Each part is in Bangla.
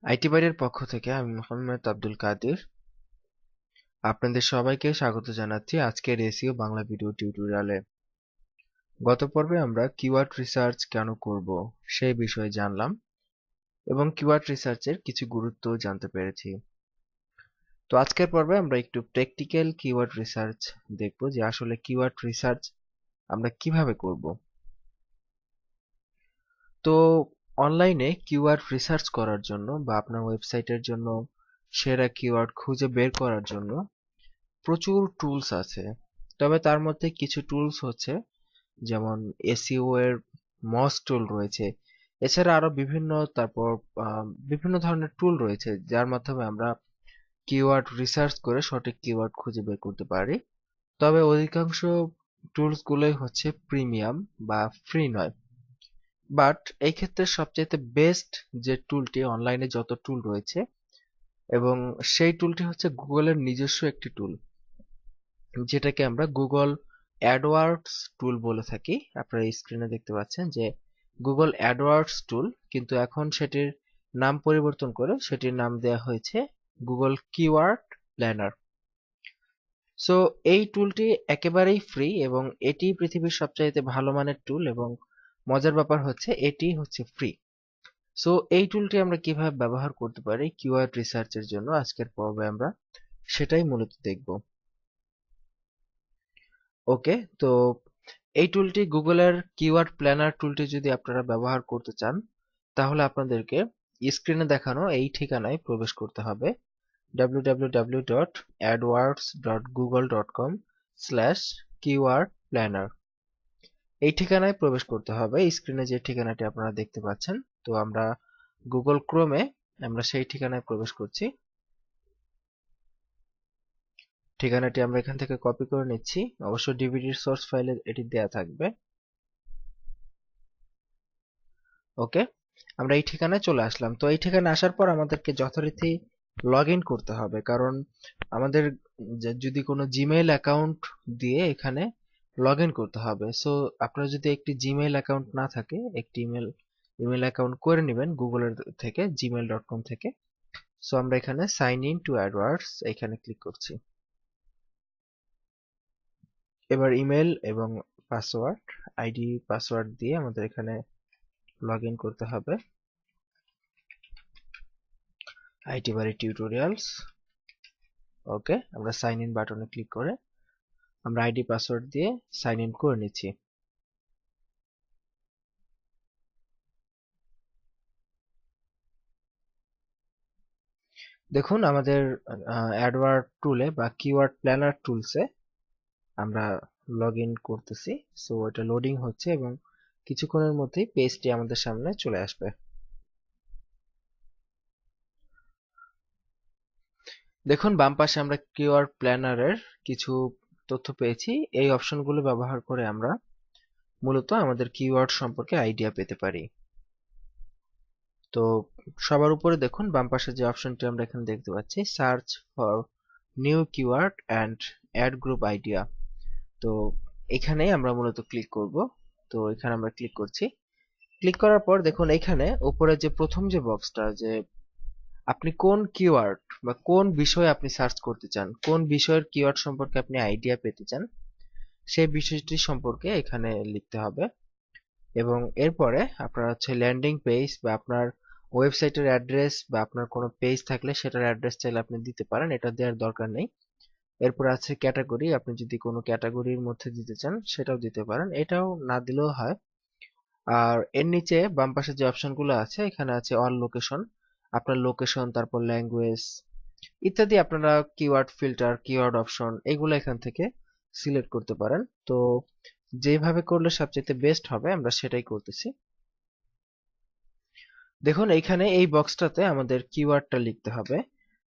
আইটি বাইরের পক্ষ থেকে আমি মোহাম্মদ আব্দুল কাদির আপনাদের সবাইকে স্বাগত জানাচ্ছি আজকের এসইও বাংলা ভিডিও টিউটোরিয়ালে। গত পর্বে আমরা কিওয়ার্ড রিসার্চ কেন করব সেই বিষয়ে জানলাম এবং কিওয়ার্ড রিসার্চের কিছু গুরুত্ব জানতে পেরেছি। তো আজকের পর্বে আমরা একটু প্র্যাকটিক্যাল কিওয়ার্ড রিসার্চ দেখব যে আসলে কিওয়ার্ড রিসার্চ আমরা কিভাবে করব। তো অনলাইনে কিওয়ার্ড রিসার্চ করার জন্য বা আপনার ওয়েবসাইটের জন্য সেরা কিওয়ার্ড খুঁজে বের করার জন্য প্রচুর টুলস আছে, তবে তার মধ্যে কিছু টুলস হচ্ছে যেমন এসইও এর মস টুল রয়েছে। এছাড়া আরো বিভিন্ন ধরনের টুল রয়েছে যার মাধ্যমে আমরা কিওয়ার্ড রিসার্চ করে সঠিক কিওয়ার্ড খুঁজে বের করতে পারি। তবে অধিকাংশ টুলস গুলোই হচ্ছে প্রিমিয়াম বা ফ্রি নয়। বাট এই ক্ষেত্রে সবচেয়ে বেস্ট যে টুলটি, অনলাইনে যত টুল রয়েছে এবং সেই টুলটি হচ্ছে গুগলের নিজস্ব একটি টুল, যেটাকে আমরা গুগল অ্যাডওয়ার্ডস টুল বলে থাকি। আপনারা স্ক্রিনে দেখতে পাচ্ছেন যে গুগল অ্যাডওয়ার্ডস টুল, কিন্তু এখন সেটির নাম পরিবর্তন করে সেটির নাম দেওয়া হয়েছে গুগল কিওয়ার্ড প্ল্যানার। সো এই টুলটি একেবারেই ফ্রি এবং এটি পৃথিবীর সবচাইতে ভালো মানের টুল এবং মজার ব্যাপার হচ্ছে এটি হচ্ছে ফ্রি। সো এই টুলটি আমরা কিভাবে ব্যবহার করতে পারি কিওয়ার্ড রিসার্চের জন্য আজকের পর্বে আমরা সেটাই মূলত দেখব। ওকে, তো এই টুলটি গুগলের কিওয়ার্ড প্ল্যানার টুলটি যদি আপনারা ব্যবহার করতে চান তাহলে আপনাদেরকে স্ক্রিনে দেখানো এই ঠিকানায় প্রবেশ করতে হবে www.adwords.google.com/keywordplanner। এই ঠিকানায় প্রবেশ করতে হবে, স্ক্রিনে যে ঠিকানাটি আপনারা দেখতে পাচ্ছেন। তো আমরা গুগল ক্রোমে আমরা সেই ঠিকানায় প্রবেশ করছি। ঠিকানাটি আমরা এখান থেকে কপি করে নিচ্ছি, অবশ্য ডিভিডির সোর্স ফাইলে এটি দেয়া থাকবে। ওকে, আমরা এই ঠিকানায় চলে আসলাম। তো এই ঠিকানায় আসার পর আমাদেরকে যথারীতি লগ ইন করতে হবে, কারণ আমাদের যদি কোনো জিমেইল অ্যাকাউন্ট দিয়ে এখানে লগ ইন করতে হবে। সো আপনার যদি একটি জিমেইল অ্যাকাউন্ট না থাকে, একটি ইমেল অ্যাকাউন্ট করে নেবেন গুগলের থেকে, gmail.com থেকে। সো আমরা এখানে সাইন ইন টু অ্যাডওয়ার্ডস এখানে ক্লিক করছি। এবার ইমেল এবং পাসওয়ার্ড, আইডি পাসওয়ার্ড দিয়ে আমাদের এখানে লগ ইন করতে হবে। আইটি বাড়ি টিউটোরিয়ালস। ওকে, আমরা সাইন ইন বাটনে ক্লিক করে আমরা আইডি পাসওয়ার্ড দিয়ে সাইন ইন করে নিচ্ছি। দেখুন আমাদের অ্যাডওয়ার্ড টুলে বা কিওয়ার্ড প্ল্যানার টুলসে আমরা লগ ইন করতেছি। সো এটা লোডিং হচ্ছে এবং কিছুক্ষণের মধ্যেই পেজটি আমাদের সামনে চলে আসবে। দেখুন বাম পাশে আমরা কিওয়ার্ড প্ল্যানারের কিছু তথ্য পেয়েছি। এই অপশনগুলো ব্যবহার করে আমরা মূলত আমাদের কিওয়ার্ড সম্পর্কে আইডিয়া পেতে পারি। তো সবার উপরে দেখুন বাম পাশে যে অপশনটি আমরা এখানে দেখতে পাচ্ছি, search for new keyword and add group idea. তো এখানেই আমরা মূলত ক্লিক করব। তো এখানে আমরা ক্লিক করছি। ক্লিক করার পর দেখুন এখানে উপরে যে প্রথম যে বক্সটা, যে আপনি কোন কিওয়ার্ড বা কোন বিষয়ে আপনি সার্চ করতে চান, কোন বিষয়ের কিওয়ার্ড সম্পর্কে আপনি আইডিয়া পেতে চান, সেই বিষয়টি সম্পর্কে এখানে লিখতে হবে। এবং এরপরে আপনার হচ্ছে ল্যান্ডিং পেজ বা আপনার ওয়েবসাইটের অ্যাড্রেস বা আপনার কোনো পেজ থাকলে সেটার অ্যাড্রেস চাইলে আপনি দিতে পারেন, এটা দেওয়ার দরকার নেই। এরপর আছে ক্যাটাগরি, আপনি যদি কোনো ক্যাটাগরির মধ্যে দিতে চান সেটাও দিতে পারেন, এটাও না দিলেও হয়। আর এর নিচে বাম পাশে যে অপশনগুলো আছে এখানে আছে অল লোকেশন, আপনার লোকেশন, তারপর ল্যাঙ্গুয়েজ ইত্যাদি আপনারা কিওয়ার্ড ফিল্টার, কিওয়ার্ড অপশন এগুলো এখান থেকে সিলেক্ট করতে পারেন। তো যেভাবে করলে সবচেয়ে বেস্ট হবে আমরা সেটাই করতেছি। দেখুন এইখানে এই বক্সটাতে আমাদের কিওয়ার্ডটা লিখতে হবে।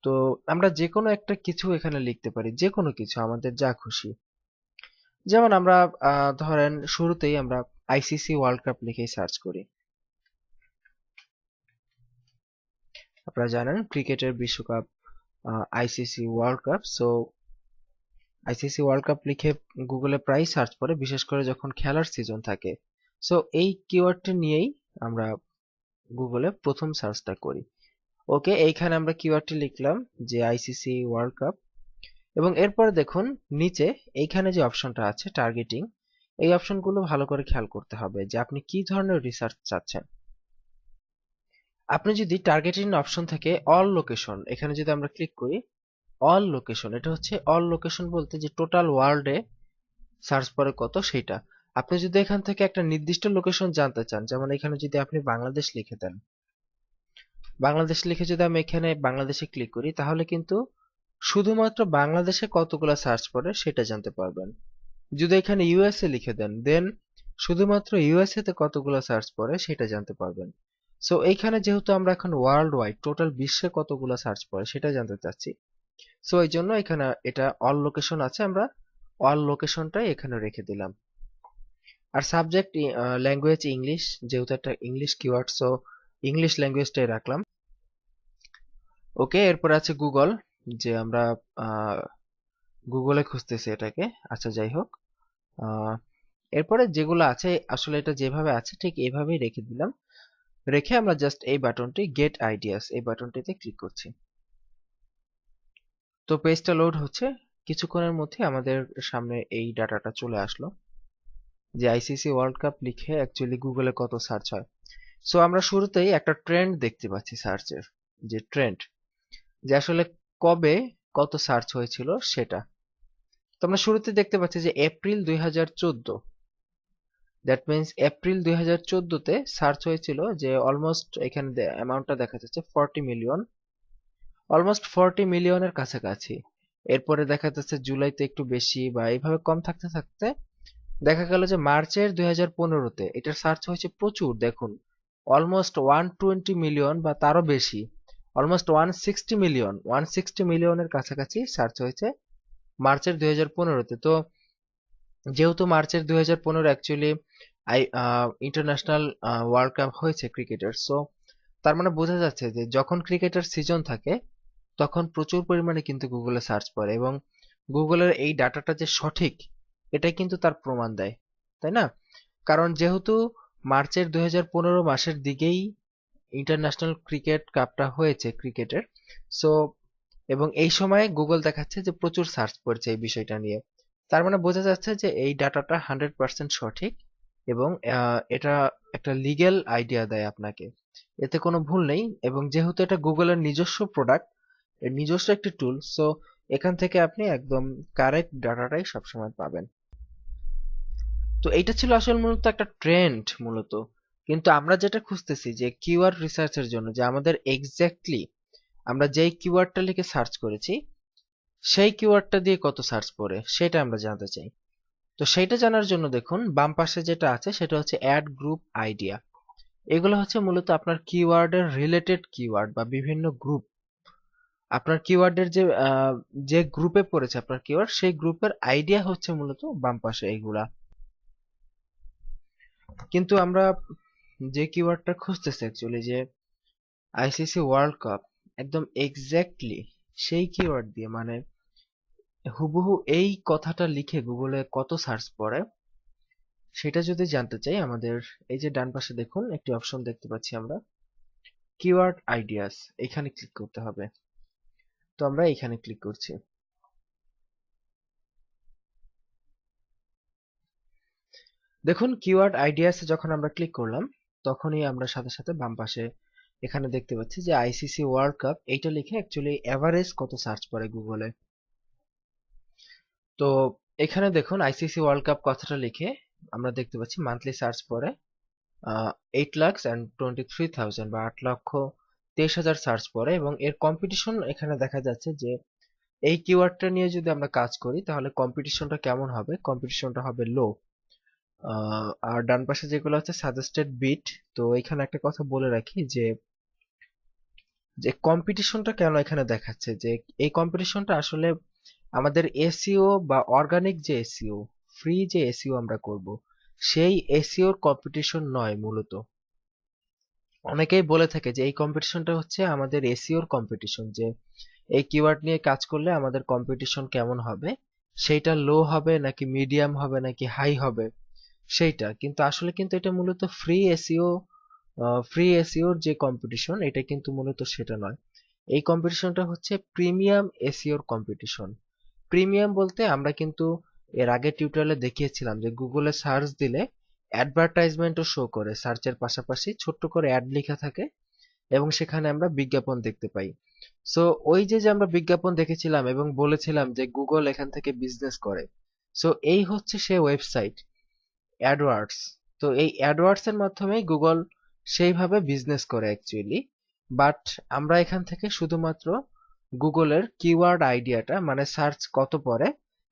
তো আমরা যে কোনো একটা কিছু এখানে লিখতে পারি, যে কোনো কিছু আমাদের যা খুশি। যেমন আমরা ধরেন শুরুতেই আমরা আইসিসি ওয়ার্ল্ড কাপ লিখেই সার্চ করি। আপনারা জানেন ক্রিকেটের বিশ্বকাপ, ICC world cup. So ICC world cup লিখে গুগলে প্রায় সার্চ করে, বিশেষ করে যখন খেলার সিজন থাকে। সো এই কিওয়ার্ডটা নিয়েই আমরা গুগলে প্রথম সার্চটা করি। ওকে, এইখানে আমরা কিওয়ার্ডটি লিখলাম যে আইসিসি ওয়ার্ল্ড কাপ, এবং এরপরে দেখুন নিচে এইখানে যে অপশনটা আছে টার্গেটিং, এই অপশনগুলো ভালো করে খেয়াল করতে হবে যে আপনি কি ধরনের রিসার্চ চাচ্ছেন। আপনি যদি টার্গেটিং অপশন থেকে অল লোকেশন, এখানে যদি আমরা ক্লিক করি অল লোকেশন, এটা হচ্ছে অল লোকেশন বলতে যে টোটাল ওয়ার্ল্ডে সার্চ পরে কত সেটা। আপনি যদি এখান থেকে একটা নির্দিষ্ট লোকেশন জানতে চান, যেমন এখানে যদি আপনি বাংলাদেশ লিখে দেন, বাংলাদেশ লিখে যদি আমি এখানে বাংলাদেশে ক্লিক করি, তাহলে কিন্তু শুধুমাত্র বাংলাদেশে কতগুলো সার্চ পড়ে সেটা জানতে পারবেন। যদি এখানে ইউএসএ লিখে দেন, দেন শুধুমাত্র ইউএসএ তে কতগুলো সার্চ পড়ে সেটা জানতে পারবেন। সো এইখানে যেহেতু আমরা এখন ওয়ার্ল্ড ওয়াইড টোটাল বিশ্বে কতগুলো সার্চ পড়ে সেটা জানতে চাচ্ছি, সো এই জন্য এখানে এটা অল লোকেশন আছে, আমরা অল লোকেশনটাই এখানে রেখে দিলাম। আর সাবজেক্ট ল্যাঙ্গুয়েজ ইংলিশ, যেহেতু একটা ইংলিশ কিওয়ার্ড, সো ইংলিশ ল্যাঙ্গুয়েজটাই রাখলাম। ওকে, এরপর আছে গুগল, যে আমরা গুগলে খুঁজতেছি এটাকে, আচ্ছা যাই হোক। এরপরে যেগুলো আছে আসলে এটা যেভাবে আছে ঠিক এইভাবেই রেখে দিলাম, রেখে আমরা জাস্ট এই বাটনটি গেট আইডিয়াস, এই বাটনটিতে ক্লিক করছি। তো পেজটা লোড হচ্ছে, কিছুক্ষণের মধ্যে আমাদের সামনে এই ডাটাটা চলে আসলো যে আইসিসি ওয়ার্ল্ড কাপ লিখে অ্যাকচুয়ালি গুগলে কত সার্চ হয়। সো আমরা শুরুতেই একটা ট্রেন্ড দেখতে পাচ্ছি সার্চের, যে ট্রেন্ড, যে আসলে কবে কত সার্চ হয়েছিল সেটা। তো আমরা শুরুতে দেখতে পাচ্ছি যে এপ্রিল 2014, দ্যাট মিনস এপ্রিল 2014-তে সার্চ হয়েছিল যে অলমোস্ট, এখানে অ্যামাউন্টটা দেখা যাচ্ছে 40 মিলিয়ন, অলমোস্ট 40 মিলিয়নের কাছাকাছি। এরপরে দেখা যাচ্ছে জুলাইতে একটু বেশি বা এইভাবে কম থাকতে থাকতে দেখা গেল যে মার্চের 2015-তে এটার সার্চ হয়েছে প্রচুর, দেখুন অলমোস্ট 120 মিলিয়ন বা তারও বেশি, অলমোস্ট 160 মিলিয়ন, 160 মিলিয়নের কাছাকাছি সার্চ হয়েছে মার্চের 2015-তে। তো যেহেতু মার্চের 2015 অ্যাকচুয়ালি ইন্টারন্যাশনাল ওয়ার্ল্ড কাপ হয়েছে ক্রিকেটের, সো তার মানে বোঝা যাচ্ছে যে যখন ক্রিকেটের সিজন থাকে তখন প্রচুর পরিমাণে কিন্তু গুগলে সার্চ পড়ে, এবং গুগলের এই ডাটাটা যে সঠিক এটাই কিন্তু তার প্রমাণ দেয়, তাই না? কারণ যেহেতু মার্চের 2015 মাসের দিকেই ইন্টারন্যাশনাল ক্রিকেট কাপটা হয়েছে ক্রিকেটের, সো এবং এই সময় গুগল দেখাচ্ছে যে প্রচুর সার্চ পড়ছে এই বিষয়টা নিয়ে, তার মানে বোঝা যাচ্ছে যে এই ডাটাটা 100% সঠিক, এবং এটা একটা লিগ্যাল আইডিয়া দেয় আপনাকে, এতে কোনো ভুল নেই। এবং যেহেতু এটা গুগলের নিজস্ব প্রোডাক্ট, এর নিজস্ব একটি টুল, সো এখান থেকে আপনি একদম কারেক্ট ডাটাটাই সবসময় পাবেন। তো এইটা ছিল আসলে মূলত একটা ট্রেন্ড মূলত, কিন্তু আমরা যেটা খুঁজতেছি যে কিওয়ার্ড রিসার্চের জন্য, যে আমাদের এক্স্যাক্টলি আমরা যেই কিওয়ার্ডটা লিখে সার্চ করেছি সেই কিওয়ার্ডটা দিয়ে কত সার্চ পড়ে সেটা আমরা জানতে চাই। তো সেইটা জানার জন্য দেখুন বাম পাশে যেটা আছে সেটা হচ্ছে অ্যাড গ্রুপ আইডিয়া। এগুলো হচ্ছে মূলত আপনার কিওয়ার্ডের রিলেটেড কিওয়ার্ড বা বিভিন্ন গ্রুপ, আপনার কিওয়ার্ডের যে গ্রুপে পড়েছে আপনার কিওয়ার্ড, সেই গ্রুপের আইডিয়া হচ্ছে মূলত বাম পাশে এইগুলা। কিন্তু আমরা যে কিওয়ার্ডটা খুঁজতেছি অ্যাকচুয়ালি, যে আইসিসি ওয়ার্ল্ড কাপ, একদম এক্স্যাক্টলি সেই কিওয়ার্ড দিয়ে, মানে হুবহু এই কথাটা লিখে গুগলে কত সার্চ পড়ে সেটা যদি জানতে চাই, আমাদের এই যে ডান পাশে দেখুন একটি অপশন দেখতে পাচ্ছি আমরা, কিওয়ার্ড আইডিয়াস, এখানে ক্লিক করতে হবে। তো আমরা এখানে ক্লিক করছি। দেখুন কিওয়ার্ড আইডিয়াস যখন আমরা ক্লিক করলাম তখনই আমরা সাথে সাথে বাম পাশে এখানে দেখতে পাচ্ছি যে আইসিসি ওয়ার্ল্ড কাপ, এইটা লিখে অ্যাকচুয়ালি এভারেজ কত সার্চ পড়ে গুগলে। তো এখানে দেখুন আইসিসি ওয়ার্ল্ড কাপ কথাটা লিখে আমরা দেখতে পাচ্ছি মান্থলি সার্চ পড়ে 8,23,000 বা 8,23,000 সার্চ পড়ে, এবং এর কম্পিটিশন এখানে দেখা যাচ্ছে যে এই কিওয়ার্ডটা নিয়ে যদি আমরা কাজ করি তাহলে কম্পিটিশনটা কেমন হবে, কম্পিটিশনটা হবে লো। আর ডান পাশে যেগুলো আছে সাজেস্টেড বিট, তো এখানে একটা কথা বলে রাখি যে যে কম্পিটিশনটা কেন এখানে দেখাচ্ছে, যে এই কম্পিটিশনটা আসলে আমাদের এসইও বা অর্গানিক যে এসইও, ফ্রি যে এসইও আমরা করব সেই এসইওর কম্পিটিশন নয় মূলত। অনেকেই বলে থাকে যে এই কম্পিটিশনটা হচ্ছে আমাদের এসইওর কম্পিটিশন, যে এই কিওয়ার্ড নিয়ে কাজ করলে আমাদের কম্পিটিশন কেমন হবে, সেইটা লো হবে নাকি মিডিয়াম হবে নাকি হাই হবে সেইটা। কিন্তু আসলে কিন্তু এটা মূলত ফ্রি এসইও ফ্রি এসইওর যে কম্পিটিশন, এটা কিন্তু মূলত সেটা নয়। এই কম্পিটিশনটা হচ্ছে প্রিমিয়াম এসইওর কম্পিটিশন। প্রিমিয়াম বলতে আমরা কিন্তু এর আগে টিউটোরিয়ালে দেখিয়েছিলাম যে গুগলে সার্চ দিলে অ্যাডভার্টাইজমেন্টও শো করে, সার্চের পাশাপাশি ছোট্ট করে অ্যাড লেখা থাকে এবং সেখানে আমরা বিজ্ঞাপন দেখতে পাই। সো ওই যে যে আমরা বিজ্ঞাপন দেখেছিলাম এবং বলেছিলাম যে গুগল এখান থেকে বিজনেস করে, সো এই হচ্ছে সে ওয়েবসাইট অ্যাডওয়ার্ডস। তো এই অ্যাডওয়ার্ডস এর মাধ্যমেই গুগল সেইভাবে বিজনেস করে অ্যাকচুয়ালি। বাট আমরা এখান থেকে শুধুমাত্র গুগলের কিওয়ার্ড আইডিয়াটা, মানে সার্চ কত পড়ে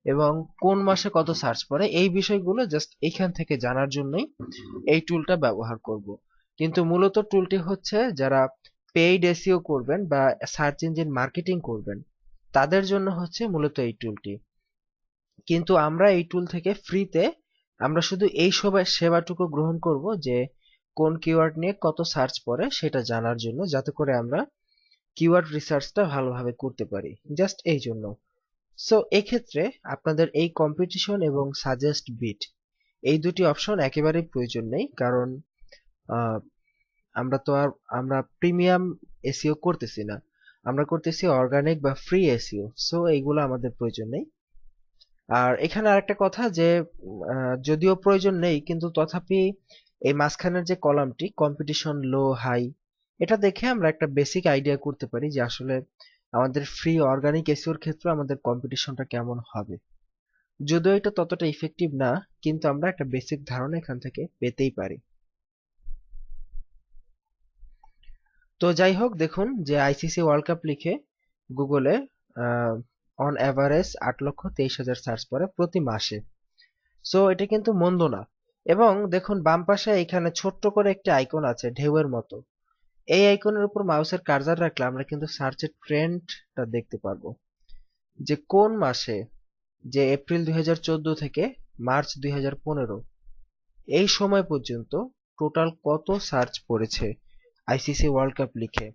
এবং কোন মাসে কত সার্চ পড়ে, এই বিষয়গুলো জাস্ট এইখান থেকে জানার জন্যই এই টুলটা ব্যবহার করব। কিন্তু মূলত টুলটি হচ্ছে যারা পেইড এসইও করবেন বা সার্চ ইঞ্জিন মার্কেটিং করবেন তাদের জন্য হচ্ছে মূলত এই টুলটি। কিন্তু আমরা এই টুল থেকে ফ্রিতে আমরা শুধু এই সেবাটুকু গ্রহণ করব যে কোন কিওয়ার্ড নিয়ে কত সার্চ পড়ে সেটা জানার জন্য, যাতে করে আমরা কিওয়ার্ড রিসার্চটা ভালোভাবে করতে পারি, জাস্ট এই জন্য। সো এক্ষেত্রে আপনাদের এই কম্পিটিশন এবং সাজেস্ট বিট এই দুটি অপশন একেবারেই প্রয়োজন নেই, কারণ আহ, আমরা প্রিমিয়াম এসইও করতেছি না, আমরা করতেছি অর্গানিক বা ফ্রি এসইও। সো এইগুলো আমাদের প্রয়োজন নেই। আর এখানে আরেকটা কথা যে যদিও প্রয়োজন নেই কিন্তু তথাপি এই মাঝখানের যে কলামটি কম্পিটিশন লো হাই, এটা দেখে আমরা একটা বেসিক আইডিয়া করতে পারি যে আসলে আমাদের ফ্রি অর্গানিক এসইওর ক্ষেত্রে আমাদের কম্পিটিশনটা কেমন হবে। যদিও এটা ততটা ইফেক্টিভ না, কিন্তু আমরা একটা বেসিক ধারণা এখান থেকে পেতেই পারি। তো যাই হোক, দেখুন যে আইসিসি ওয়ার্ল্ড কাপ লিখে গুগলে অন অ্যাভারেজ 8,23,000 সার্চ পড়ে প্রতি মাসে। সো এটা কিন্তু মন্দ না। এবং দেখুন বাম পাশে এখানে ছোট্ট করে একটি আইকন আছে ঢেউয়ের মতো। এই আইকনের উপর মাউসের কার্সার রাখলে আমরা কিন্তু সার্চের ট্রেন্ডটা দেখতে পারবো যে কোন মাসে, যে এপ্রিল 2014 থেকে মার্চ 2015 এই সময় পর্যন্ত টোটাল কত সার্চ পড়েছে আইসিসি ওয়ার্ল্ড কাপ লিখে।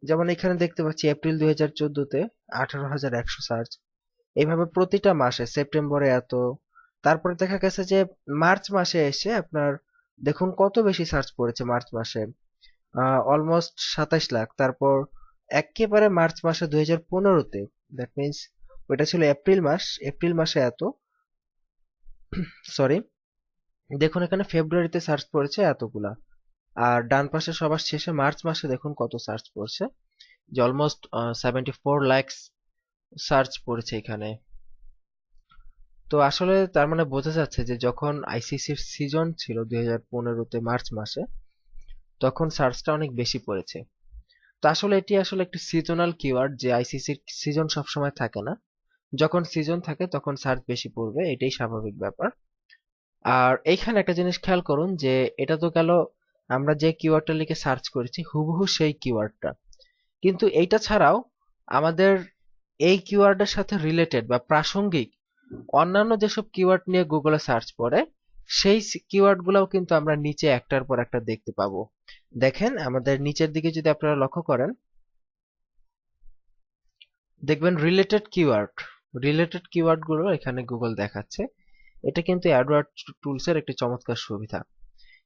যেমন এখানে দেখতে পাচ্ছি এপ্রিল 2014-তে 18,100 সার্চ, এইভাবে প্রতিটা মাসে, সেপ্টেম্বরে এত, তারপরে দেখা গেছে যে মার্চ মাসে এসে আপনার দেখুন কত বেশি সার্চ পড়েছে মার্চ মাসে, অলমোস্ট 27 লাখ। তারপর একেবারে মার্চ মাসে 2015-তে, দ্যাট মিনস ওইটা ছিল এপ্রিল মাস, এপ্রিল মাসে এত, সরি, দেখুন এখানে ফেব্রুয়ারিতে সার্চ পড়েছে এতগুলা। আর ডান পাশে সবার শেষে মার্চ মাসে দেখুন কত সার্চ পড়ছে, যে অলমোস্ট 74 লাখ সার্চ পড়েছে এখানে। তো আসলে তার মানে বোঝা যাচ্ছে যে যখন আইসিসির সিজন ছিল 2015-তে মার্চ মাসে, তখন সার্চটা অনেক বেশি পড়েছে। তো আসলে এটি আসলে একটি সিজনাল কিওয়ার্ড, যে আইসিসির সিজন সবসময় থাকে না, যখন সিজন থাকে তখন সার্চ বেশি পড়বে, এটাই স্বাভাবিক ব্যাপার। আর এইখানে একটা জিনিস খেয়াল করুন যে এটা তো গেল আমরা যে কিওয়ার্ডটা লিখে সার্চ করেছি হুবহু সেই কিওয়ার্ডটা, কিন্তু এইটা ছাড়াও আমাদের এই কিওয়ার্ডের সাথে রিলেটেড বা প্রাসঙ্গিক অন্যান্য যেসব কিওয়ার্ড নিয়ে গুগলে সার্চ পড়ে সেই কিওয়ার্ড গুলাও কিন্তু আমরা নিচে একটার পর একটা দেখতে পাবো। দেখেন আমাদের নিচের দিকে যদি আপনারা লক্ষ্য করেন, দেখবেন রিলেটেড কিওয়ার্ড গুলো এখানে গুগল দেখাচ্ছে। এটা কিন্তু অ্যাডওয়ার্ড টুলস এর একটি চমৎকার সুবিধা।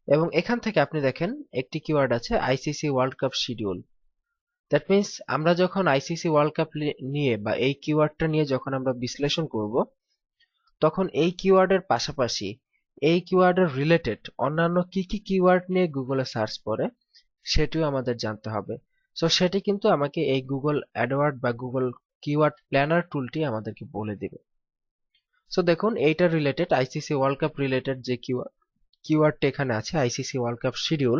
এবং এখান থেকে আপনি দেখেন একটি কিওয়ার্ড আছে ICC world cup schedule. That means আমরা যখন আইসিসি ওয়ার্ল্ড কাপ নিয়ে বা এই কিওয়ার্ডটা নিয়ে যখন আমরা বিশ্লেষণ করব, তখন এই কিওয়ার্ডের পাশাপাশি এই কিওয়ার্ডের রিলেটেড অন্যান্য কি কি কিওয়ার্ড নিয়ে গুগলে সার্চ করে সেটিও আমাদের জানতে হবে। সো সেটি কিন্তু আমাকে এই গুগল অ্যাডওয়ার্ড বা গুগল কিওয়ার্ড প্ল্যানার টুলটি আমাদেরকে বলে দিবে। সো দেখুন এইটা related ICC world cup related যে কিওয়ার্ডটা এখানে আছে আইসিসি ওয়ার্ল্ড কাপ শিডিউল,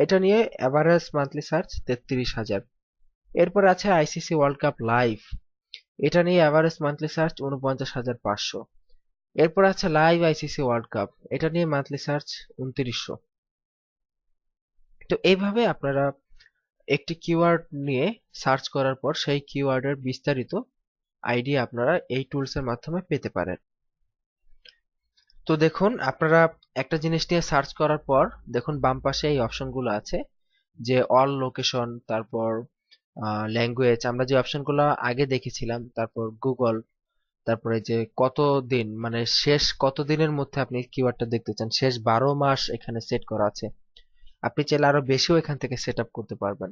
এটা নিয়ে এভারেজ মান্থলি সার্চ 33,000। এরপর আছে আইসিসি ওয়ার্ল্ড কাপ লাইভ, এটা নিয়ে এভারেজ মান্থলি সার্চ 49,500। এরপর আছে লাইভ আইসিসি ওয়ার্ল্ড কাপ, এটা নিয়ে মান্থলি সার্চ 2900। তো এইভাবে আপনারা একটি কিওয়ার্ড নিয়ে সার্চ করার পর সেই কিওয়ার্ডের বিস্তারিত আইডিয়া আপনারা এই টুলস এর মাধ্যমে পেতে পারেন। তো দেখুন আপনারা একটা জিনিস নিয়ে সার্চ করার পর দেখুন বাম পাশে এই অপশনগুলো আছে, যে অল লোকেশন, তারপর ল্যাঙ্গুয়েজ, আমরা যে অপশনগুলো আগে দেখেছিলাম, তারপর গুগল, তারপরে যে কত দিন, মানে শেষ কত দিনের মধ্যে আপনি কিওয়ার্ডটা দেখতে চান, শেষ 12 মাস এখানে সেট করা আছে। আপনি চাইলে আরো বেশিও এখান থেকে সেট আপ করতে পারবেন।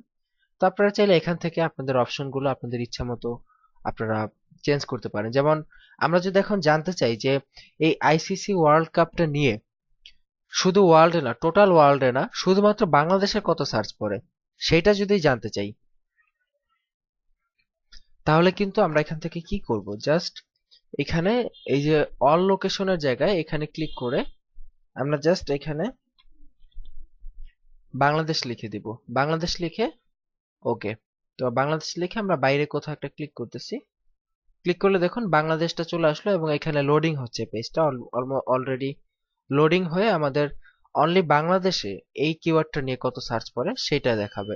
তো আপনারা চাইলে এখান থেকে আপনাদের অপশনগুলো আপনাদের ইচ্ছা মতো আপনারা চেঞ্জ করতে পারেন। যেমন আমরা যদি এখন জানতে চাই যে এই আইসিসি ওয়ার্ল্ড কাপটা নিয়ে শুধু ওয়ার্ল্ডে না, টোটাল ওয়ার্ল্ডে না, শুধুমাত্র বাংলাদেশে কত সার্চ পড়ে সেটা যদি জানতে চাই, তাহলে কিন্তু আমরা এখান থেকে কি করব, জাস্ট এখানে এই যে অল লোকেশনের জায়গায় এখানে ক্লিক করে আমরা জাস্ট এখানে বাংলাদেশ লিখে দিব। বাংলাদেশ লিখে ওকে, তো বাংলাদেশ লিখে আমরা বাইরে কোথাও একটা ক্লিক করতেছি। ক্লিক করলে দেখুন বাংলাদেশটা চলে আসলো এবং এখানে লোডিং হচ্ছে, পেজটা অলরেডি লোডিং হয়ে আমাদের অনলি বাংলাদেশে এই কিওয়ার্ডটা নিয়ে কত সার্চ পড়ে সেটা দেখাবে।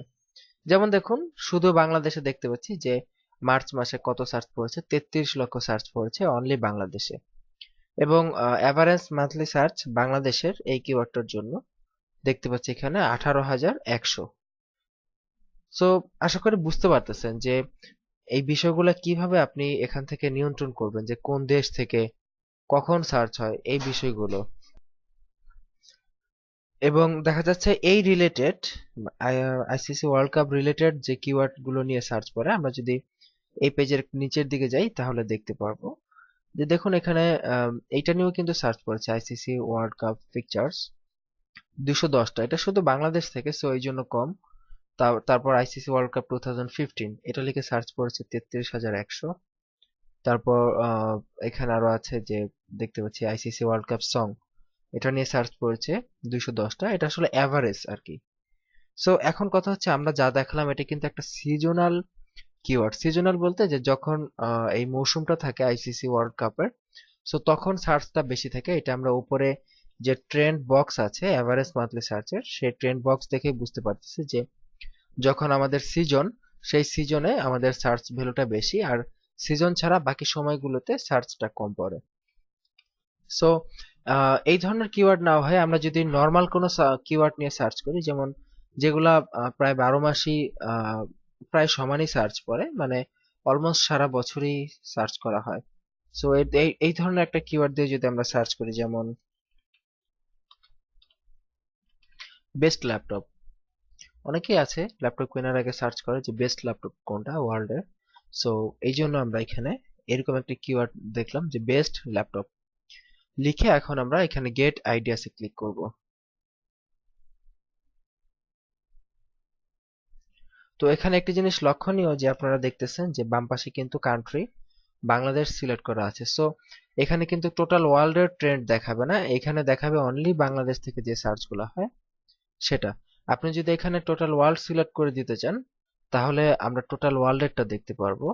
যেমন দেখুন শুধু বাংলাদেশে দেখতে পাচ্ছি যে মার্চ মাসে কত সার্চ পড়েছে, 33 লক্ষ সার্চ পড়েছে অনলি বাংলাদেশে। এবং অ্যাভারেজ মান্থলি সার্চ বাংলাদেশের এই কিওয়ার্ডটার জন্য দেখতে পাচ্ছি এখানে 18,100। সো আশা করি বুঝতে পারতেছেন যে এই বিষয়গুলো কিভাবে আপনি এখান থেকে নিয়ন্ত্রণ করবেন, যে কোন দেশ থেকে কখন সার্চ হয় এই বিষয়গুলো। এবং দেখা যাচ্ছে এই related ICC world cup related যে কিওয়ার্ড গুলো নিয়ে সার্চ করে আমরা যদি এই পেজের নিচের দিকে যাই তাহলে দেখতে পারবো যে দেখুন এখানে এইটা নিয়েও কিন্তু সার্চ করেছে আইসিসি ওয়ার্ল্ড কাপ পিকচার্স 210টা, এটা শুধু বাংলাদেশ থেকে, সো এই জন্য কম। তারপর আইসিসি ওয়ার্ল্ড কাপ 2015 এটা লিখে সার্চ করেছে 33,100। তারপর এখানে আরো আছে যে দেখতে পাচ্ছি আইসিসি ওয়ার্ল্ড কাপ সং, এটা নিয়ে সার্চ করেছে 210টা, এটা আসলে অ্যাভারেজ আর কি। সো এখন কথা হচ্ছে আমরা যা দেখলাম এটা কিন্তু একটা সিজনাল কিওয়ার্ড। সিজনাল বলতে যে যখন এই মৌসুমটা থাকে আইসিসি ওয়ার্ল্ড কাপের, সো তখন সার্চটা বেশি থাকে। এটা আমরা উপরে যে ট্রেন্ড বক্স আছে এভারেজ মান্থলি সার্চের, সেই ট্রেন্ড বক্স দেখে বুঝতে পারতেছি যে যখন আমাদের সিজন, সেই সিজনে আমাদের সার্চ ভ্যালুটা বেশি, আর সিজন ছাড়া বাকি সময়গুলোতে সার্চটা কম পড়ে। সো এই ধরনের কিওয়ার্ড না হয় আমরা যদি নর্মাল কোনো কিওয়ার্ড নিয়ে সার্চ করি, যেমন যেগুলা প্রায় 12 মাসই প্রায় সমানই সার্চ পড়ে, মানে অলমোস্ট সারা বছরই সার্চ করা হয়। সো এই ধরনের একটা কিওয়ার্ড দিয়ে যদি আমরা সার্চ করি, যেমন বেস্ট ল্যাপটপ, অনেকেই আছে ল্যাপটপ কেনার আগে সার্চ করে যে বেস্ট ল্যাপটপ কোনটা ওয়ার্ল্ডের। সো এই জন্য আমরা এখানে এরকম একটা কিওয়ার্ড দেখলাম যে বেস্ট ল্যাপটপ লিখে এখন আমরা এখানে গেট আইডিয়াসে ক্লিক করব। তো এখানে একটি জিনিস লক্ষণীয় যে আপনারা দেখতেছেন যে বাম পাশে কিন্তু কান্ট্রি বাংলাদেশ সিলেক্ট করা আছে। সো এখানে কিন্তু টোটাল ওয়ার্ল্ডের ট্রেন্ড দেখাবে না, এখানে দেখাবে অনলি বাংলাদেশ থেকে যে সার্চগুলো হয় সেটা। আপনি যদি এখানে টোটাল ওয়ার্ল্ড সিলেক্ট করে দিতে চান তাহলে আমরা টোটাল ওয়ার্ল্ডেরটা দেখতে পারবো,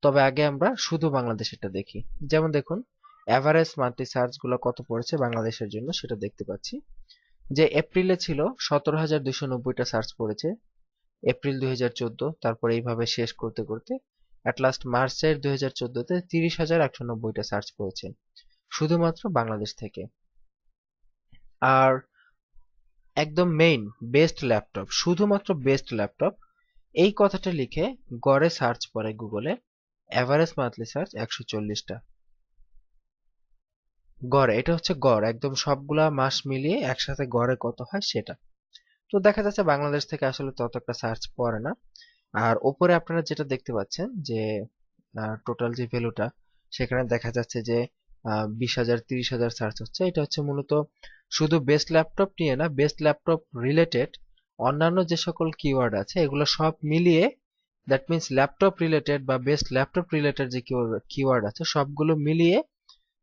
তবে আগে আমরা শুধু বাংলাদেশেরটা দেখি। যেমন দেখুন এভারেজ মান্থলি সার্চ গুলো কত পড়েছে বাংলাদেশের জন্য সেটা দেখতে পাচ্ছি যে এপ্রিলে ছিল 17,290টা সার্চ পড়েছে, এপ্রিল 2014, তারপর এইভাবে শেষ করতে করতে অ্যাট লাস্ট মার্চের 2014তে 30,190টা সার্চ পড়েছে শুধুমাত্র বাংলাদেশ থেকে। আর একদম মেইন বেস্ট ল্যাপটপ, শুধুমাত্র বেস্ট ল্যাপটপ এই কথাটা লিখে গড়ে সার্চ পড়ে গুগলে এভারেজ মান্থলি সার্চ 140টা গড়ে। এটা হচ্ছে গড়, একদম সবগুলা মাস মিলিয়ে একসাথে গড়ে কত হয় সেটা। তো দেখা যাচ্ছে বাংলাদেশ থেকে আসলে তত একটা সার্চ পড়ে না। আর উপরে আপনারা যেটা দেখতে পাচ্ছেন যে টোটাল যে ভ্যালুটা, সেখানে দেখা যাচ্ছে যে 20,000 30,000 সার্চ হচ্ছে। এটা হচ্ছে মূলত শুধু বেস্ট ল্যাপটপ নিয়ে না, বেস্ট ল্যাপটপ রিলেটেড অন্যান্য যে সকল কিওয়ার্ড আছে এগুলো সব মিলিয়ে, দ্যাট মিন্স ল্যাপটপ রিলেটেড বা বেস্ট ল্যাপটপ রিলেটেড যে কিওয়ার্ড আছে সবগুলো মিলিয়ে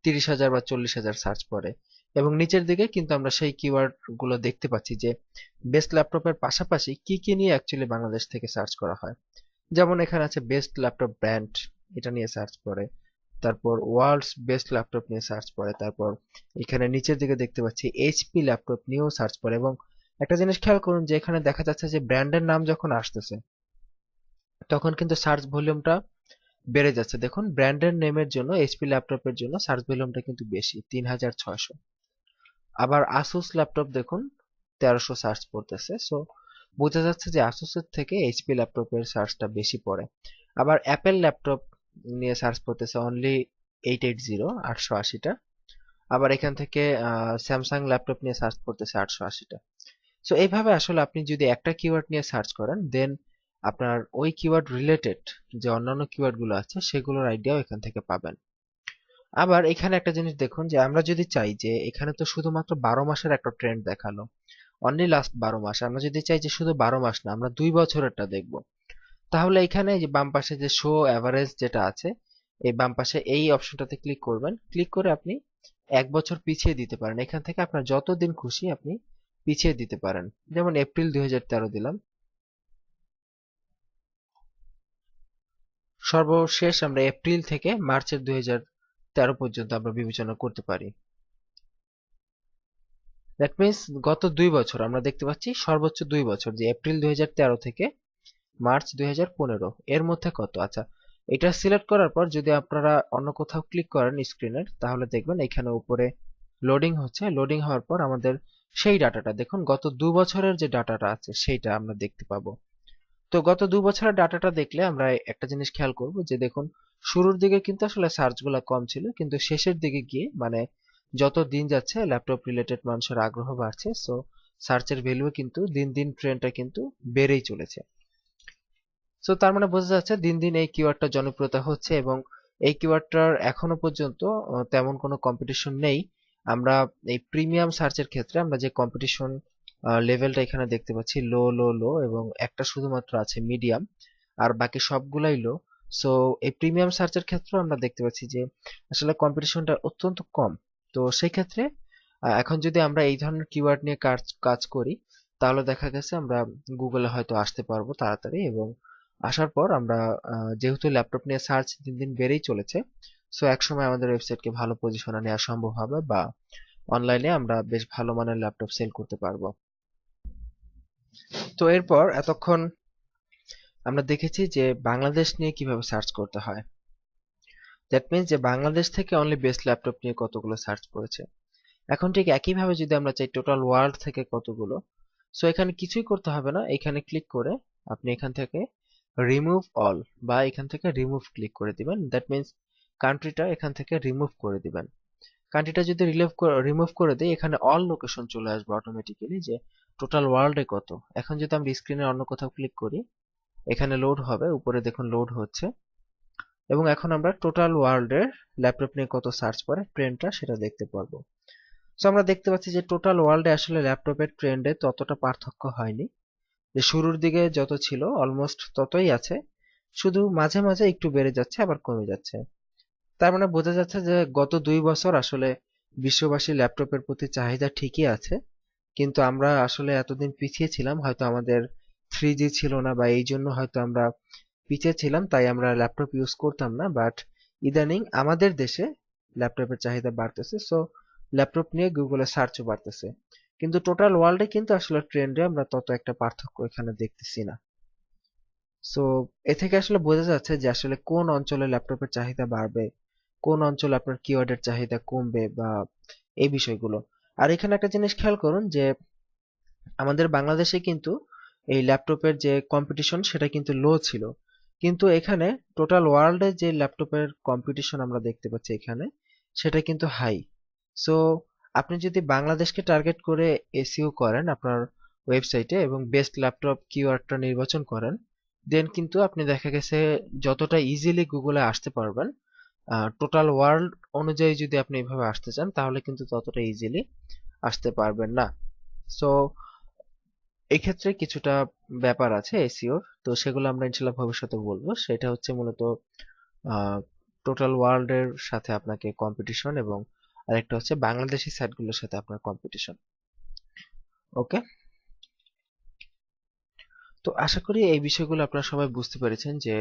30,000 বা 40,000 সার্চ পড়ে। এবং নিচের দিকে কিন্তু আমরা সেই কিওয়ার্ড গুলো দেখতে পাচ্ছি যে বেস্ট ল্যাপটপের পাশাপাশি কি কি নিয়ে অ্যাকচুয়ালি বাংলাদেশ থেকে সার্চ করা হয়। যেমন এখানে আছে বেস্ট ল্যাপটপ ব্র্যান্ড, এটা নিয়ে সার্চ করে, তারপর ওয়ার্ল্ডস বেস্ট ল্যাপটপ নিয়ে সার্চ করে, তারপর এখানে নিচের দিকে দেখতে পাচ্ছি এইচপি ল্যাপটপ নিয়েও সার্চ করে। এবং একটা জিনিস খেয়াল করুন যে এখানে দেখা যাচ্ছে যে ব্র্যান্ডের নাম যখন আসতেছে তখন কিন্তু সার্চ ভলিউমটা বেড়ে যাচ্ছে। দেখুন ব্র্যান্ডের নেমের জন্য এইচপি ল্যাপটপের জন্য সার্চ ভলিউমটা কিন্তু বেশি, 3,600। আবার আসুস ল্যাপটপ দেখুন 1300 সার্চ পড়তেছে। সো বোঝা যাচ্ছে যে আসুসের থেকে এইচপি ল্যাপটপের সার্চটা বেশি পড়ে। আবার অ্যাপেল ল্যাপটপ নিয়ে সার্চ পড়তেছে অনলি 880, 880টা। আবার এখান থেকে স্যামসাং ল্যাপটপ নিয়ে সার্চ করতেছে 880টা। সো এইভাবে আসলে আপনি যদি একটা কিওয়ার্ড নিয়ে সার্চ করেন, দেন আপনার ওই কিওয়ার্ড রিলেটেড যে অন্যান্য কিওয়ার্ড গুলো আছে সেগুলোর আইডিয়াও এখান থেকে পাবেন। আবার এখানে একটা জিনিস দেখুন যে আমরা যদি চাই যে এখানে তো শুধুমাত্র 12 মাসের একটা ট্রেন্ড দেখালো, অনলি লাস্ট 12 মাস, আমরা যদি চাই যে শুধু 12 মাস না আমরা 2 বছরেরটা দেখব, তাহলে এখানে যে বাম পাশে যে শো অ্যাভারেজ যেটা আছে, এই বাম পাশে এই অপশনটাতে ক্লিক করবেন। ক্লিক করে আপনি 1 বছর পিছিয়ে দিতে পারেন। এখান থেকে আপনার যতদিন খুশি আপনি পিছিয়ে দিতে পারেন। যেমন এপ্রিল 2013 দিলাম। সর্বশেষ আমরা এপ্রিল থেকে মার্চের 2013 পর্যন্ত আমরা বিবেচনা করতে পারি। দ্যাট মিনস গত 2 বছর আমরা দেখতে পাচ্ছি, সর্বোচ্চ 2 বছর, যে এপ্রিল 2013 থেকে মার্চ 2015 এর মধ্যে কত। আচ্ছা, এটা সিলেক্ট করার পর যদি আপনারা অন্য কোথাও ক্লিক করেন স্ক্রিনের, তাহলে দেখবেন এখানে উপরে লোডিং হচ্ছে। লোডিং হওয়ার পর আমাদের সেই ডাটাটা দেখুন, গত 2 বছরের যে ডাটাটা আছে সেইটা আমরা দেখতে পাবো। তো গত 2 বছরের ডাটাটা দেখলে আমরা একটা জিনিস খেয়াল করব যে দেখুন, শুরুর দিকে কিন্তু আসলে সার্চ গুলা কম ছিল, কিন্তু শেষের দিকে গিয়ে মানে যত দিন যাচ্ছে ল্যাপটপ রিলেটেড মানুষের আগ্রহ বাড়ছে, সো সার্চের ভ্যালু কিন্তু দিন দিন ট্রেন্ডটা কিন্তু বেড়েই চলেছে। সো তার মানে বোঝা যাচ্ছে দিন দিন এই কিওয়ার্ডটা জনপ্রিয়তা হচ্ছে, এবং এই কিওয়ার্ডটার এখনো পর্যন্ত তেমন কোনো কম্পিটিশন নেই। আমরা এই প্রিমিয়াম সার্চের ক্ষেত্রে আমরা যে কম্পিটিশন লেভেলটা এখানে দেখতে পাচ্ছি, লো লো লো, এবং একটা শুধুমাত্র আছে মিডিয়াম, আর বাকি সবগুলাই লো। সো এই প্রিমিয়াম সার্চের ক্ষেত্রে আমরা দেখতে পাচ্ছি যে আসলে কম্পিটিশনটা অত্যন্ত কম। তো সেই ক্ষেত্রে এখন যদি আমরা এই ধরনের কিওয়ার্ড নিয়ে কাজ কাজ করি, তাহলে দেখা গেছে আমরা গুগলে হয়তো আসতে পারবো তাড়াতাড়ি, এবং আসার পর আমরা যেহেতু ল্যাপটপ নিয়ে সার্চ দিন দিন বেড়েই চলেছে, সো একসময় আমাদের ওয়েবসাইটকে ভালো পজিশনে নেওয়া সম্ভব হবে, বা অনলাইনে আমরা বেশ ভালো মানের ল্যাপটপ সেল করতে পারবো। তো এরপর এতক্ষণ আমরা দেখেছি যে বাংলাদেশ নিয়ে কিভাবে সার্চ করতে হয়। দ্যাট মিনস যে বাংলাদেশ থেকে অনলি বেস্ট ল্যাপটপ নিয়ে কতগুলো সার্চ করেছে। এখন ঠিক একইভাবে যদি আমরা চাই টোটাল ওয়ার্ল্ড থেকে কতগুলো, সো এখানে কিছুই করতে হবে না। এখানে ক্লিক করে আপনি এখান থেকে রিমুভ অল, বা এখান থেকে রিমুভ ক্লিক করে দিবেন। দ্যাট মিনস কান্ট্রিটা এখান থেকে রিমুভ করে দিবেন। কান্ট্রিটা যদি রিমুভ করে দিই, এখানে অল লোকেশন চলে আসবে অটোমেটিক্যালি যে টোটাল ওয়ার্ল্ডে কত। এখন যদি আমরা স্ক্রিনে অন্য কোথাও ক্লিক করি, এখানে লোড হবে, উপরে দেখুন লোড হচ্ছে, এবং এখন আমরা টোটাল ওয়ার্ল্ডের ল্যাপটপ নিয়ে কত সার্চ করে ট্রেন্ডটা সেটা দেখতে পারবো। সো আমরা দেখতে পাচ্ছি যে টোটাল ওয়ার্ল্ডে আসলে ল্যাপটপের ট্রেন্ডে ততটা পার্থক্য হয়নি, যে শুরুর দিকে যত ছিল অলমোস্ট ততই আছে, শুধু মাঝে মাঝে একটু বেড়ে যাচ্ছে আবার কমে যাচ্ছে। তার মানে বোঝা যাচ্ছে যে গত 2 বছর আসলে বিশ্ববাসী ল্যাপটপের প্রতি চাহিদা ঠিকই আছে, কিন্তু আমরা আসলে এতদিন পিছিয়ে ছিলাম, হয়তো আমাদের 3G ছিল না, বা এই জন্য হয়তো আমরা পিছিয়ে ছিলাম, তাই আমরা ল্যাপটপ ইউজ করতাম না। বাট ইদানিং আমাদের দেশে ল্যাপটপের চাহিদা বাড়তেছে, সো ল্যাপটপ নিয়ে গুগলে সার্চও বাড়তেছে, কিন্তু টোটাল ওয়ার্ল্ডে কিন্তু আসলে ট্রেন্ডে আমরা তত একটা পার্থক্য এখানে দেখতেছি না। সো এ থেকে আসলে বোঝা যাচ্ছে যে আসলে কোন অঞ্চলে ল্যাপটপের চাহিদা বাড়বে, কোন অঞ্চলে আপনার কিওয়ার্ডের চাহিদা কমবে, বা এই বিষয়গুলো। আর এখানে একটা জিনিস খেয়াল করুন যে আমাদের বাংলাদেশে কিন্তু এই ল্যাপটপের যে কম্পিটিশন সেটা কিন্তু লো ছিল, কিন্তু এখানে টোটাল ওয়ার্ল্ডে যে ল্যাপটপের কম্পিটিশন আমরা দেখতে পাচ্ছি এখানে, সেটা কিন্তু হাই। সো আপনি যদি বাংলাদেশকে টার্গেট করে এসইও করেন আপনার ওয়েবসাইটে, এবং বেস্ট ল্যাপটপ কিওয়ার্ডটা নির্বাচন করেন, দেন কিন্তু আপনি দেখা গেছে যতটা ইজিলি গুগলে আসতে পারবেন, টোটাল ওয়ার্ল্ড অনুযায়ী যদি আপনি এভাবে আসতে চান তাহলে কিন্তু ততটা ইজিলি আসতে পারবেন না। সো এক্ষেত্রে কিছুটা ব্যাপার আছে এসইওর, তো সেগুলো আমরা ইনশাল্লাহ ভবিষ্যতে বলবো। সেটা হচ্ছে মূলত টোটাল ওয়ার্ল্ড এর সাথে আপনাকে কম্পিটিশন, এবং আরেকটা হচ্ছে বাংলাদেশি সাইটগুলোর সাথে আপনার কম্পিটিশন। ওকে, তো আশা করি এই বিষয়গুলো আপনারা সবাই বুঝতে পেরেছেন যে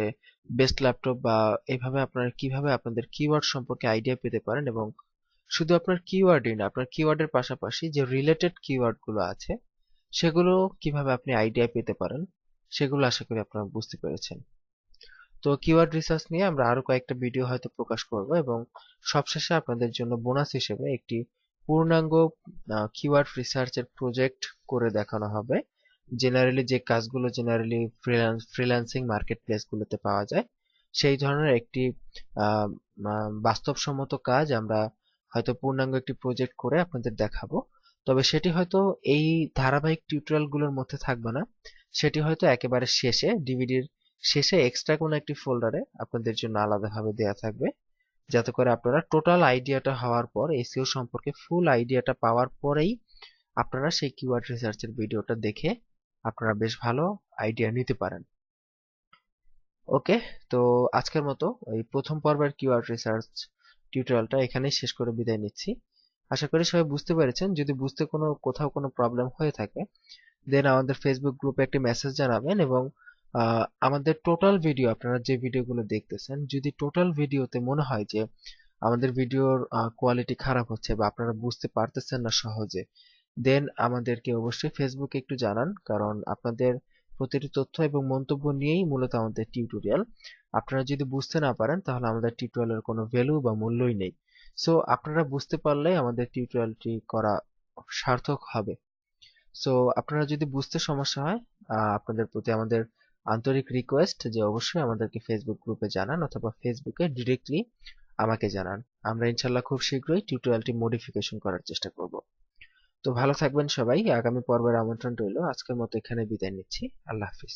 বেস্ট ল্যাপটপ বা এইভাবে আপনারা কিভাবে আপনাদের কিওয়ার্ড সম্পর্কে আইডিয়া পেতে পারেন, এবং শুধু আপনার কিওয়ার্ডই না, আপনার কিওয়ার্ডের পাশাপাশি যে রিলেটেড কিওয়ার্ড গুলো আছে সেগুলো কিভাবে আপনি আইডিয়া পেতে পারেন, সেগুলো আশা করি আপনারা বুঝতে পেরেছেন। তো কিওয়ার্ড রিসার্চ নিয়ে আমরা আরো কয়েকটা ভিডিও হয়তো প্রকাশ করব, এবং সবশেষে আপনাদের জন্য বোনাস হিসেবে একটি পূর্ণাঙ্গ কিওয়ার্ড রিসার্চের প্রজেক্ট করে দেখানো হবে। জেনারেলি যে কাজগুলো জেনারেলি ফ্রিল্যান্সিং মার্কেট প্লেস গুলোতে পাওয়া যায়, সেই ধরনের একটি বাস্তবসম্মত কাজ আমরা হয়তো পূর্ণাঙ্গ একটি প্রজেক্ট করে আপনাদের দেখাবো। তবে সেটি হয়তো এই ধারাবাহিক টিউটোরিয়ালগুলোর মধ্যে থাকবে না, সেটি হয়তো একেবারে শেষে ডিভিডির শেষে এক্সট্রা কোনো একটি ফোল্ডারে আপনাদের জন্য আলাদাভাবে দেয়া থাকবে, যাতে করে আপনারা টোটাল আইডিয়াটা হওয়ার পর এসইও সম্পর্কে ফুল আইডিয়াটা পাওয়ার পরেই আপনারা সেই কিওয়ার্ড রিসার্চের ভিডিওটা দেখে আপনারা বেশ ভালো আইডিয়া নিতে পারেন। ওকে, তো আজকের মতো এই প্রথম পর্বের কিওয়ার্ড রিসার্চ টিউটোরিয়ালটা এখানেই শেষ করে বিদায় নিচ্ছি। আশা করি সবাই বুঝতে পেরেছেন। যদি বুঝতে কোথাও কোনো প্রবলেম হয়ে থাকে দেন আমাদের ফেসবুক গ্রুপে একটি মেসেজ জানাবেন, এবং আমাদের টোটাল ভিডিও, আপনারা যে ভিডিওগুলো দেখতেছেন, যদি টোটাল ভিডিওতে মনে হয় যে আমাদের ভিডিওর কোয়ালিটি খারাপ হচ্ছে বা আপনারা বুঝতে পারতেছেন না সহজে, দেন আমাদেরকে অবশ্যই ফেসবুকে একটু জানান, কারণ আপনাদের প্রতিটি তথ্য এবং মন্তব্য নিয়েই মূলত আমাদের টিউটোরিয়াল। আপনারা যদি বুঝতে না পারেন তাহলে আমাদের টিউটোরিয়ালের কোনো ভ্যালু বা মূল্যই নেই। সো আপনারা বুঝতে পারলে আমাদের টিউটোরিয়ালটি করা সার্থক হবে। সো আপনারা যদি বুঝতে সমস্যা হয়, আপনাদের প্রতি আমাদের আন্তরিক রিকোয়েস্ট যে অবশ্যই আমাদেরকে ফেসবুক গ্রুপে জানান অথবা ফেসবুকে ডিরেক্টলি আমাকে জানান। আমরা ইনশাল্লাহ খুব শীঘ্রই টিউটোরিয়ালটি মডিফিকেশন করার চেষ্টা করব। তো ভালো থাকবেন সবাই, আগামী পর্বের আমন্ত্রণ রইল। আজকের মতো এখানে বিদায় নিচ্ছি। আল্লাহ হাফিজ।